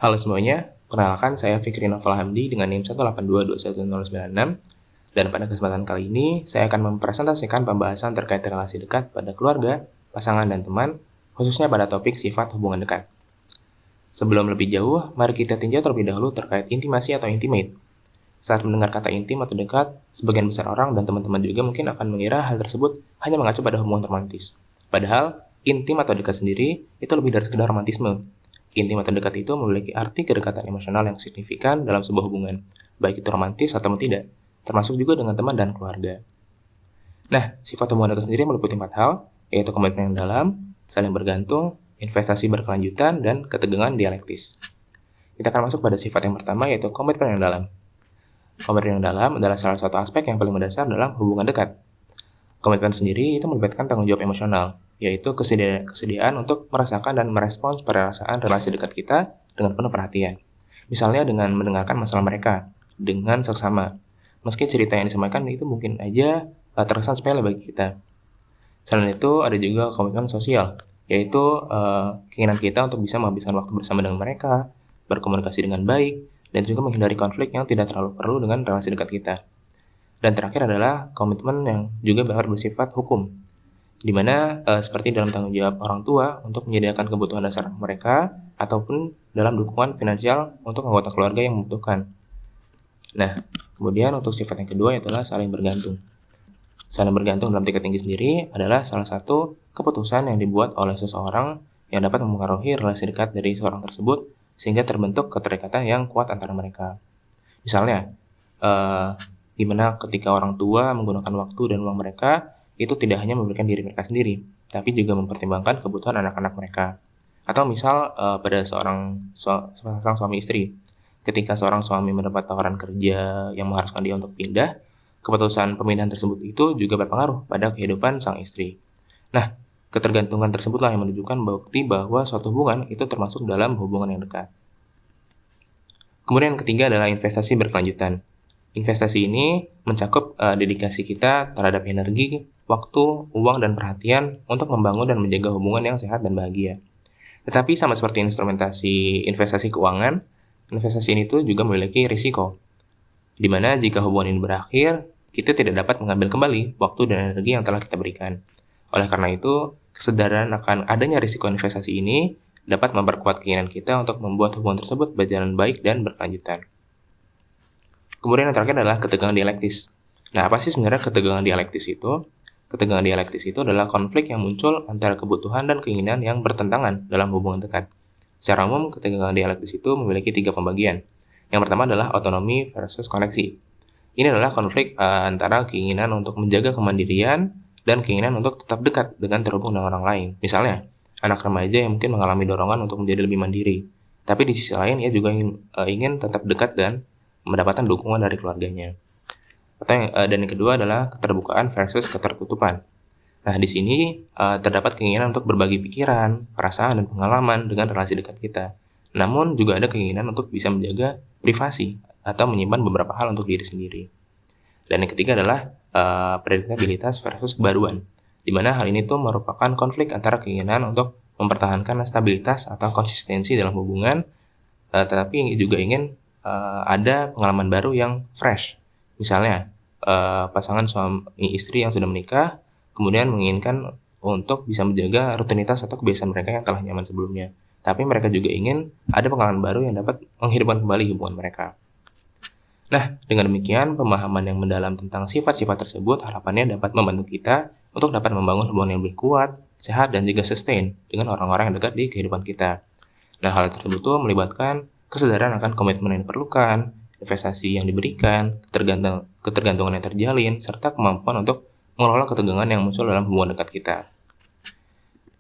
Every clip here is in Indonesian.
Halo semuanya, perkenalkan saya Fikri Noval Hamdi dengan NIM 182211096 dan pada kesempatan kali ini saya akan mempresentasikan pembahasan terkait relasi dekat pada keluarga, pasangan, dan teman, khususnya pada topik sifat hubungan dekat. Sebelum lebih jauh, mari kita tinjau terlebih dahulu terkait intimasi atau intimate. Saat mendengar kata intim atau dekat, sebagian besar orang dan teman-teman juga mungkin akan mengira hal tersebut hanya mengacu pada hubungan romantis. Padahal, intim atau dekat sendiri itu lebih dari sekedar romantisme. Intim atau dekat itu memiliki arti kedekatan emosional yang signifikan dalam sebuah hubungan, baik itu romantis atau tidak, termasuk juga dengan teman dan keluarga. Nah, sifat hubungan dekat sendiri meliputi 4 hal, yaitu komitmen yang dalam, saling bergantung, investasi berkelanjutan, dan ketegangan dialektis. Kita akan masuk pada sifat yang pertama, yaitu komitmen yang dalam. Komitmen yang dalam adalah salah satu aspek yang paling mendasar dalam hubungan dekat. Komitmen sendiri itu melibatkan tanggung jawab emosional, yaitu kesediaan untuk merasakan dan merespons perasaan relasi dekat kita dengan penuh perhatian. Misalnya dengan mendengarkan masalah mereka dengan seksama, meski cerita yang disampaikan itu mungkin aja terkesan sepele bagi kita. Selain itu, ada juga komitmen sosial, yaitu keinginan kita untuk bisa menghabiskan waktu bersama dengan mereka, berkomunikasi dengan baik, dan juga menghindari konflik yang tidak terlalu perlu dengan relasi dekat kita. Dan terakhir adalah komitmen yang juga dapat bersifat hukum, di mana seperti dalam tanggung jawab orang tua untuk menyediakan kebutuhan dasar mereka, ataupun dalam dukungan finansial untuk anggota keluarga yang membutuhkan. Nah, kemudian untuk sifat yang kedua adalah saling bergantung. Saling bergantung dalam tingkat tinggi sendiri adalah salah satu keputusan yang dibuat oleh seseorang yang dapat mempengaruhi relasi dekat dari seorang tersebut, sehingga terbentuk keterikatan yang kuat antara mereka. Misalnya, di mana ketika orang tua menggunakan waktu dan uang mereka, itu tidak hanya memberikan diri mereka sendiri, tapi juga mempertimbangkan kebutuhan anak-anak mereka. Atau misal pada sang suami istri, ketika seorang suami mendapat tawaran kerja yang mengharuskan dia untuk pindah, keputusan pemindahan tersebut itu juga berpengaruh pada kehidupan sang istri. Nah, ketergantungan tersebutlah yang menunjukkan bukti bahwa suatu hubungan itu termasuk dalam hubungan yang dekat. Kemudian yang ketiga adalah investasi berkelanjutan. Investasi ini mencakup dedikasi kita terhadap energi, waktu, uang, dan perhatian untuk membangun dan menjaga hubungan yang sehat dan bahagia. Tetapi sama seperti instrumentasi investasi keuangan, investasi ini tuh juga memiliki risiko, di mana jika hubungan ini berakhir, kita tidak dapat mengambil kembali waktu dan energi yang telah kita berikan. Oleh karena itu, kesadaran akan adanya risiko investasi ini dapat memperkuat keinginan kita untuk membuat hubungan tersebut berjalan baik dan berkelanjutan. Kemudian yang terakhir adalah ketegangan dialektis. Nah, apa sih sebenarnya ketegangan dialektis itu? Ketegangan dialektis itu adalah konflik yang muncul antara kebutuhan dan keinginan yang bertentangan dalam hubungan dekat. Secara umum, ketegangan dialektis itu memiliki 3 pembagian. Yang pertama adalah otonomi versus koneksi. Ini adalah konflik antara keinginan untuk menjaga kemandirian dan keinginan untuk tetap dekat dengan terhubung dengan orang lain. Misalnya, anak remaja yang mungkin mengalami dorongan untuk menjadi lebih mandiri, tapi di sisi lain ia juga ingin tetap dekat dan mendapatkan dukungan dari keluarganya. Dan yang kedua adalah keterbukaan versus ketertutupan. Nah, di sini terdapat keinginan untuk berbagi pikiran, perasaan, dan pengalaman dengan relasi dekat kita. Namun juga ada keinginan untuk bisa menjaga privasi atau menyimpan beberapa hal untuk diri sendiri. Dan yang ketiga adalah predictabilitas versus kebaruan, di mana hal ini tuh merupakan konflik antara keinginan untuk mempertahankan stabilitas atau konsistensi dalam hubungan, tetapi juga ingin ada pengalaman baru yang fresh. Misalnya, pasangan suami istri yang sudah menikah kemudian menginginkan untuk bisa menjaga rutinitas atau kebiasaan mereka yang telah nyaman sebelumnya. Tapi mereka juga ingin ada pengalaman baru yang dapat menghidupkan kembali hubungan mereka. Nah, dengan demikian, pemahaman yang mendalam tentang sifat-sifat tersebut harapannya dapat membantu kita untuk dapat membangun hubungan yang lebih kuat, sehat, dan juga sustain dengan orang-orang yang dekat di kehidupan kita. Nah, hal tersebut tuh melibatkan kesadaran akan komitmen yang diperlukan, investasi yang diberikan, ketergantungan yang terjalin, serta kemampuan untuk mengelola ketegangan yang muncul dalam hubungan dekat kita.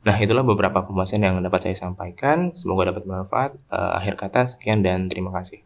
Nah, itulah beberapa pembahasan yang dapat saya sampaikan. Semoga dapat bermanfaat. Akhir kata, sekian dan terima kasih.